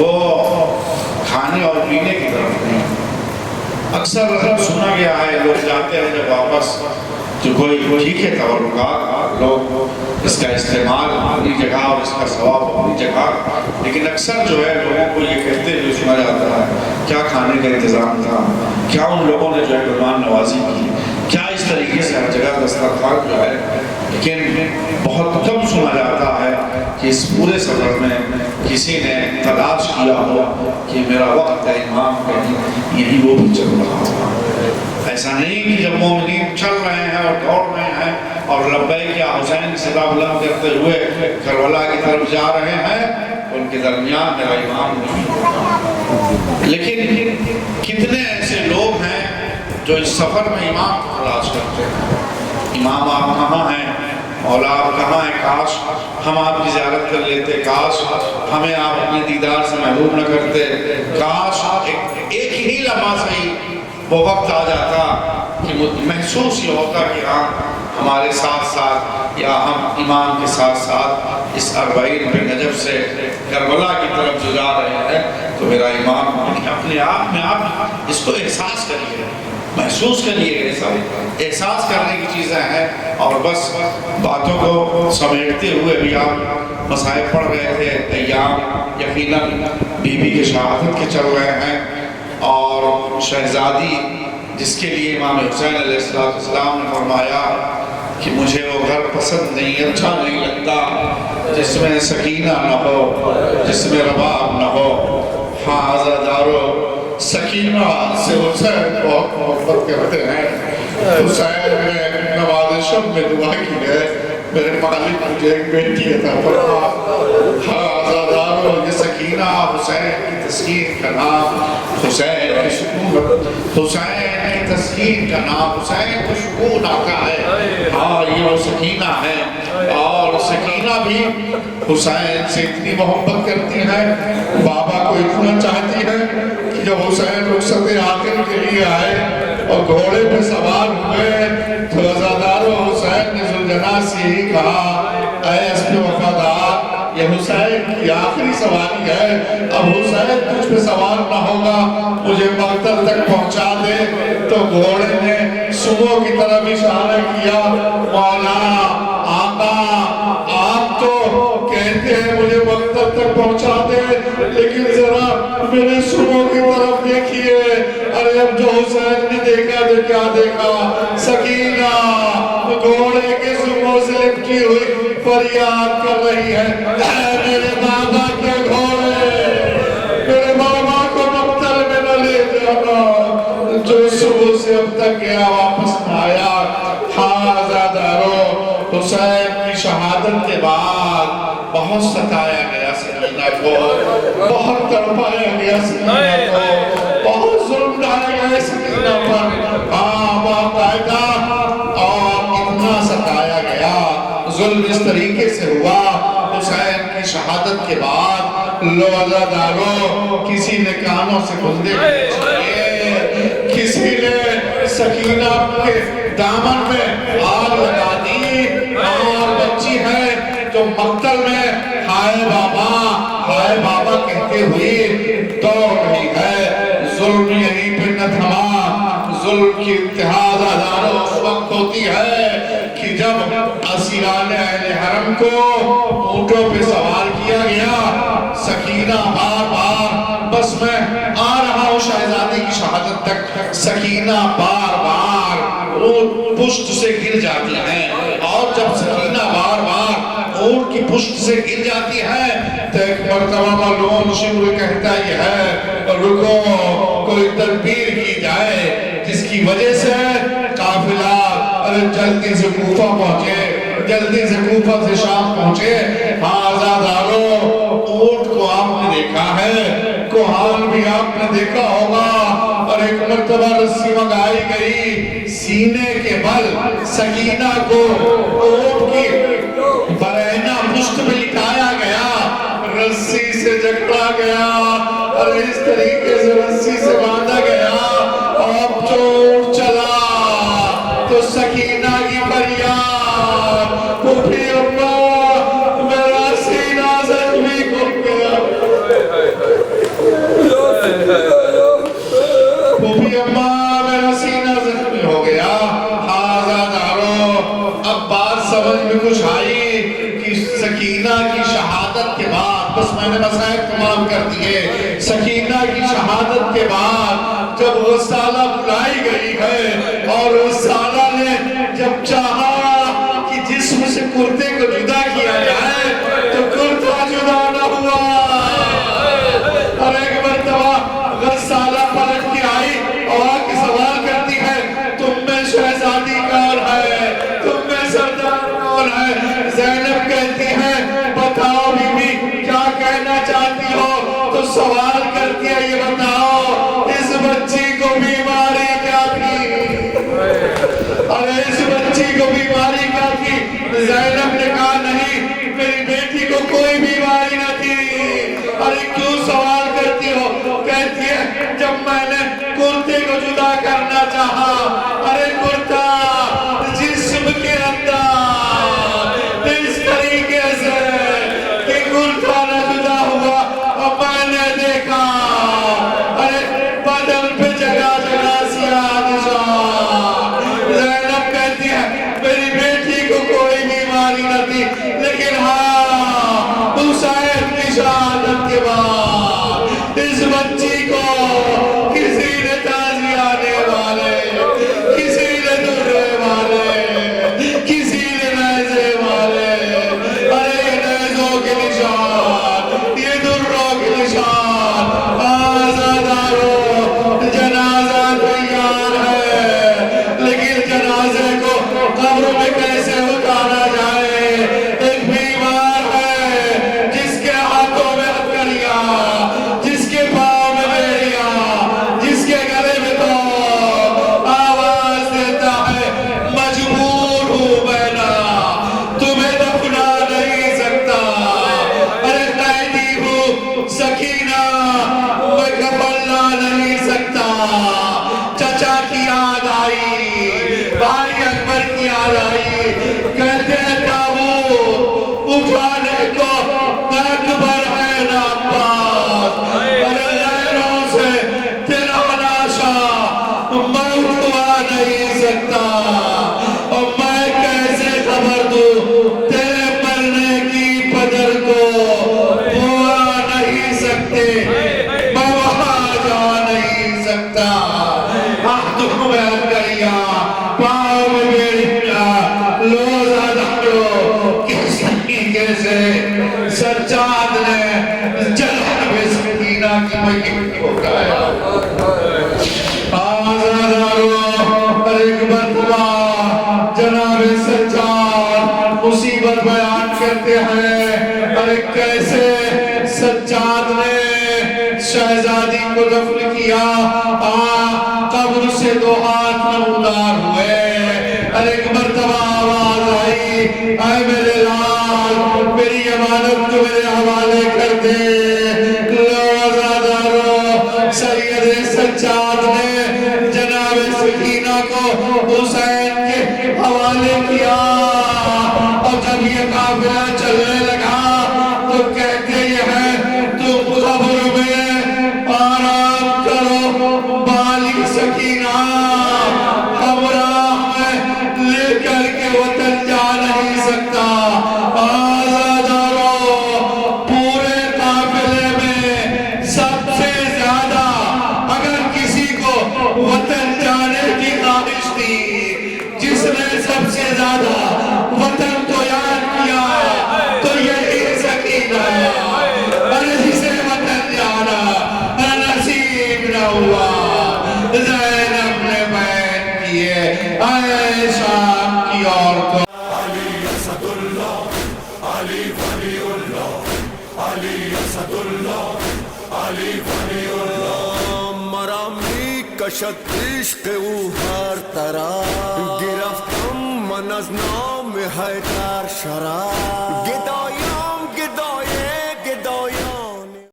وہ کھانے اور پینے کی طرف نہیں۔ اکثر سنا گیا ہے لوگ جاتے ہیں جب واپس جو کوئی ٹھیک ہے تبرکات، لوگ اس کا استعمال اپنی جگہ اور اس کا ثواب اپنی جگہ، لیکن اکثر جو ہے لوگوں کو یہ کہتے ہوئے سنا جاتا ہے کیا کھانے کا انتظام تھا، کیا ان لوگوں نے جو ہے مہمان نوازی کی، کیا اس طریقے سے ہر جگہ دسترخوان جو ہے۔ لیکن بہت کم سنا جاتا ہے کہ اس پورے سفر میں کسی نے تلاش کیا ہو کہ میرا وقت ہے امام کہیں یہی وہ بھی چل رہا ہو۔ ایسا نہیں کہ جب مومنین چل رہے ہیں اور دوڑ رہے ہیں اور لبیک یا حسین صدا بلند کرتے ہوئے کربلا کی طرف جا رہے ہیں، ان کے درمیان میرا امام نہیں ہوتا۔ لیکن کتنے ایسے لوگ ہیں جو اس سفر میں امام کو تلاش کرتے ہیں، امام آپ کہاں ہیں، مولا آپ کہاں ہیں، کاش ہم آپ کی زیارت کر لیتے، کاش ہمیں آپ اپنے دیدار سے محروم نہ کرتے، کاش ایک ہی لمحہ صحیح وہ وقت آ جاتا کہ محسوس یہ ہوتا کہ ہاں ہمارے ساتھ ساتھ یا ہم امام کے ساتھ ساتھ اس اربعین بن نجف سے کربلا کی طرف جو جا رہے ہیں تو میرا امام اپنے آپ میں آپ اس کو احساس کریے، محسوس کریے، احساس کرنے کی چیزیں ہیں۔ اور بس باتوں کو سمیٹتے ہوئے بھی آپ مصائب پڑھ رہے تھے، ایام یقیناً بی بی کے شہادت کے چل رہے ہیں، اور شہزادی جس کے لیے امام حسین علیہ السلام نے فرمایا کہ مجھے وہ گھر پسند نہیں، اچھا نہیں لگتا جس میں سکینہ نہ ہو، جس میں رباب نہ ہو۔ ہاں عزادارو، سکینہ سے حسین بہت محبت کرتے ہیں۔ حسین نے نماز شب میں دعا کی ہے میرے مالک مجھے ایک بیٹی عطا فرما۔ ہاں عزادارو، یہ سکینہ حسین کی تسکین کا نام، حسین کی سکون، حسین کی تسکین کا نام، حسین کو سکون آتا ہے۔ ہاں یہ وہ سکینہ ہے، اور سکینہ بھی حسین سے اتنی محبت کرتی ہے، بابا کو اتنا چاہتی ہے کہ جب حسین رخصت آخر کے لیے آئے اور گھوڑے پہ سوار ہوئے تو عزادارو حسین نے ذوالجناح سے ہی کہا اے اسب وفادار، یہ حسین کی آخری سواری ہے، اب حسین تجھ پہ سوار نہ ہوگا، مجھے مقتل تک پہنچا دے۔ تو گھوڑے نے صبح کی طرف اشارہ کیا، مولا آقا آپ تو کہتے ہیں مجھے مقتل تک پہنچا دے، لیکن ذرا میرے صبح کی طرف دیکھیے۔ ارے اب جو حسین نے دیکھا تو کیا دیکھا، سکینہ گھوڑے کے صبح سے لپٹی ہوئی فریاد کر رہی ہے، اے میرے بابا کے گھوڑے، میرے بابا کو مقتل میں نہ لے جانا، جو صبح سے اب تک گیا واپس نہ آیا۔ ہاں عزادارو، حسین کی شہادت کے بعد بہت ستایا گیا سکینہ کو، بہت تڑپایا گیا سکینہ کو، بہت ظلم ڈھایا گیا سکینہ پر، ہاں باقاعدہ، اور اتنا ستایا گیا، ظلم اس طریقے سے ہوا۔ حسین کی شہادت کے بعد لو عزادارو، کسی نے کانوں سے گھلدے چھڑیے، کسی نے سکینہ کے دامن میں آگ لگا دی، اور بچی ہے جو مقتل میں ہائے بابا کہتے ہوئے دوڑ رہی ہے۔ ظلم یہیں پہ نہ تھما، ظلم کی انتہا عزادارو اس وقت ہوتی ہے کہ جب اسیران اہل حرم کو اونٹوں پہ سوار کیا گیا، سکینہ بار بار، بس میں آ رہا ہوں شہزادی کی شہادت تک، سکینہ بار بار اونٹ پشت سے گر جاتی ہیں، اور جب سکینہ بار بار اونٹ کی پشت سے گر جاتی ہے تو ایک مرتبہ ملعون شمر کہتا یہ ہے رکو، کوئی تدبیر کی جائے جس کی وجہ سے قافلہ جلدی سے کوفہ پہنچے، جلدی سے کوفہ سے شام پہنچے۔ ہاں عزادارو، اونٹ کو آپ نے دیکھا ہے، کوہان بھی آپ نے دیکھا ہوگا، اور ایک مرتبہ رسی منگائی گئی، سینے کے بل سکینہ کو اونٹ کی برہنہ پشت میں لٹایا گیا، رسی سے جکڑا گیا، اور اس طریقے سے رسی سے باندھا گیا، اور چوٹ چلا تو سکینہ کی فریاد، پھوپھی اماں میرا سینہ زخمی ہو گیا، سمجھ میں کچھ آئی کہ سکینہ کی شہادت کے بعد، بس میں نے مسائل تمام کر دیے، سکینہ کی شہادت کے بعد جب غسالہ بلائی گئی ہے اور غسالہ نے جب چاہا کہ جسم سے کرتے کو جدا کیا جائے تو کرتا جدا نہ ہوا، اور ایک مرتبہ غسالہ پلٹ کے آئی اور آ کے سوال کرتی ہے تم میں شہزادی کون ہے، تم میں سردار کون ہے؟ زینب کہتی ہے بتاؤ بی بی کیا کہنا چاہتی ہو؟ تو سوال کرتی ہے یہ بتاؤ اس بچی کو بیماری کیا تھی؟ اور اس بچی کو بیماری کیا تھی؟ زینب نے کہا نہیں میری بیٹی کو کوئی بیماری نہ تھی۔ ارے کیوں سوال کرتی ہو؟ کہتی ہے جب میں نے کرتے کو جدا کرنا چاہا، ارے کرتا جسم کے اندر اس طریقے سے کہ کرتا نہ جدا ہوا، اور میں نے دیکھا ارے بدن پہ جگہ جگہ سیاہ نشان۔ زینب کہتی ہے میری بیٹی کو کوئی بیماری نہ تھی، لیکن ہاں حسین کی شہادت کے بعد اس بچی کو کسی نے تعزیانے والے، کسی نے درے والے، کسی نے نیزے والے، ارے یہ نیزوں کے نشان، یہ دروں کے نشان، آزادارو جنازہ تیار ہے، لیکن جنازے کو قبر میں کیسے اتارا جائے؟ ایک بیمار ہے جس کے ہاتھوں میں ہتھکڑیاں، جس کے پاؤں میں بیڑیاں، جس کے گلے میں تو آواز دیتا ہے مجبور ہوں بینا تمہیں دفنا نہیں سکتا، ارے قیدی ہوں سکینہ میں کفن لا نہیں سکتا۔ چچا کی یاد آئی، بھائی اکبر کی یاد آئی، کہتے ہیں تابوت اٹھانے کو اکبر ہے نا عباس، ارے غیروں سے تیرا لاشا میں اٹھوا نہیں سکتا، اور میں کیسے خبر دوں تیرے مرنے کی پدر کو؟ وہ آ نہیں سکتے، میں وہاں جا نہیں سکتا، ہاتھوں میں ہتھکڑیاں، پاؤں میں بیڑیاں، لوزہ دھڑو، کس طریقے سے سجاد نے جناب سکینہ کی میت کو اٹھایا۔ آزادارو ایک مرتبہ جناب سجاد مصیبت بیان کرتے ہیں، ارے کیسے سجاد نے شہزادی کو دفن کیا، قبر سے دو ہاتھ نمودار ہوئے، ارے ایک مرتبہ آواز آئی اے میرے لال میری امانت کو میرے حوالے کر دے۔ لوزادارو سید سجاد نے جناب سکینہ کو حسین کے حوالے کیا، اور جب یہ قافلہ چلنے لگا تو کہتے یہ ہے تم قبر میں آرام کرو، بالغ سکینہ ہمراہ میں لے کر کے وطن جا نہیں سکتا۔ آزادارو پورے قافلے میں سب سے زیادہ اگر کسی کو وطن جانے کی خواہش تھی، جس نے سب سے زیادہ وطن کو یاد کیا تو یہی سکینہ ہے، اور جسے وطن جانا نصیب نہ ہوا۔ زینب نے بیان کیے اے شام کی عورتوں، علی اسد اللہ، علی ولی اللہ، علی اسد اللہ، علی ولی اللہ۔ مرامی کشد عشق او هر طرف، گرفتم من از نام حیدر شرف،